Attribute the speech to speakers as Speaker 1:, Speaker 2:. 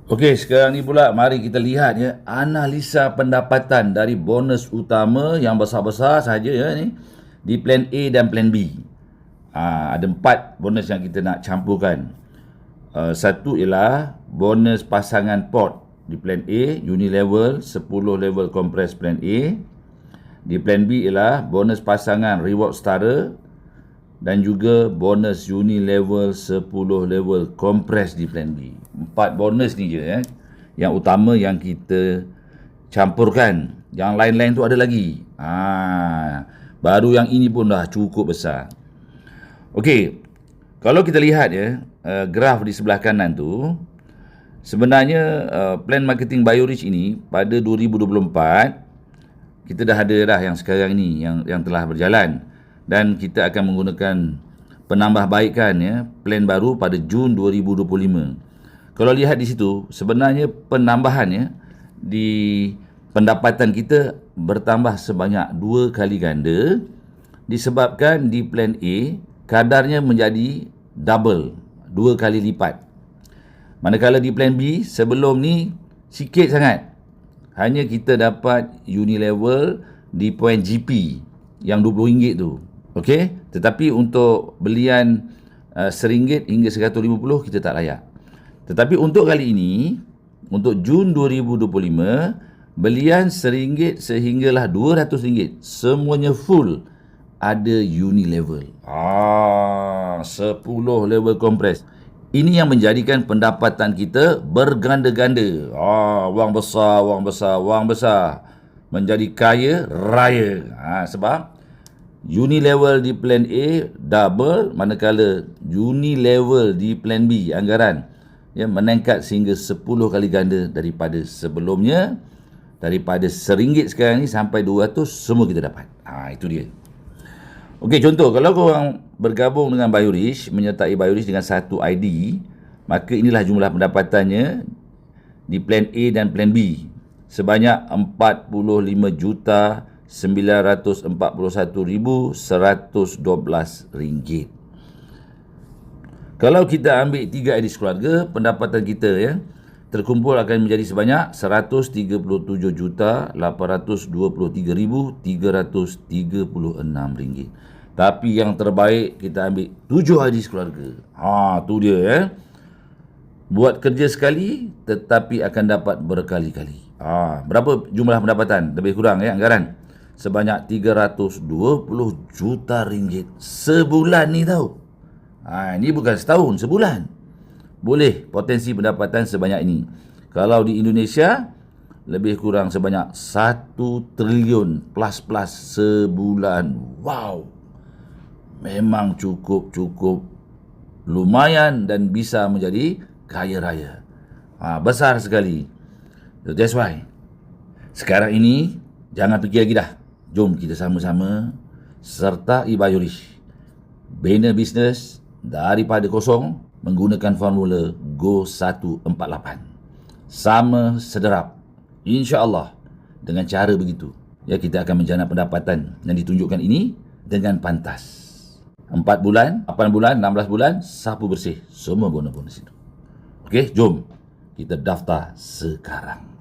Speaker 1: Okey, sekarang ni pula mari kita lihat ya analisa pendapatan dari bonus utama yang besar-besar saja ya ni di plan A dan plan B. Ada 4 bonus yang kita nak campurkan. Satu ialah bonus pasangan port di plan A, unilevel 10 level compress plan A. Di plan B ialah bonus pasangan reward setara dan juga bonus unilevel 10 level compress di plan B. 4 bonus ni je ya, yang utama yang kita campurkan. Yang lain-lain tu ada lagi. Baru yang ini pun dah cukup besar. Okey, kalau kita lihat ya, graf di sebelah kanan tu, sebenarnya plan marketing BioRich ini pada 2024 kita dah ada dah yang sekarang ni yang telah berjalan, dan kita akan menggunakan penambahbaikan ya plan baru pada Jun 2025. Kalau lihat di situ, sebenarnya penambahannya di pendapatan kita bertambah sebanyak 2 kali ganda disebabkan di plan A kadarnya menjadi double, 2 kali lipat. Manakala di plan B sebelum ni sikit sangat. Hanya kita dapat unilevel di point GP yang RM20 tu. Okey, tetapi untuk belian RM1 hingga RM150 kita tak layak. Tetapi untuk kali ini, untuk Jun 2025, belian RM1 sehinggalah RM200 semuanya full ada unilevel. 10 level compress. Ini yang menjadikan pendapatan kita berganda-ganda. Wang besar, wang besar, wang besar. Menjadi kaya raya. Sebab unilevel di plan A double, manakala unilevel di plan B anggaran ya meningkat sehingga 10 kali ganda daripada sebelumnya. Daripada RM1 sekarang ni sampai RM200 semua kita dapat. Itu dia. Okey, contoh kalau korang bergabung dengan BioRich, menyertai BioRich dengan satu ID, maka inilah jumlah pendapatannya di plan A dan plan B sebanyak RM45,941,112. Kalau kita ambil 3 edis keluarga, pendapatan kita ya terkumpul akan menjadi sebanyak RM137,823,336. Tapi yang terbaik kita ambil 7 hadis keluarga. Tu dia ya. Buat kerja sekali tetapi akan dapat berkali-kali. Berapa jumlah pendapatan? Lebih kurang ya anggaran. Sebanyak RM320 juta sebulan ni tau. Ini bukan setahun, sebulan. Boleh potensi pendapatan sebanyak ini. Kalau di Indonesia, lebih kurang sebanyak 1 triliun plus sebulan. Wow. Memang cukup lumayan dan bisa menjadi kaya raya. Besar sekali. That's why sekarang ini jangan fikir lagi dah. Jom kita sama-sama sertai BioRich. Bina bisnes daripada kosong menggunakan formula Go 148. Sama sederap. InsyaAllah dengan cara begitu ya kita akan menjana pendapatan yang ditunjukkan ini dengan pantas. 4 bulan, 8 bulan, 16 bulan, sapu bersih. Semua bonus-bonus itu. Okey, jom kita daftar sekarang.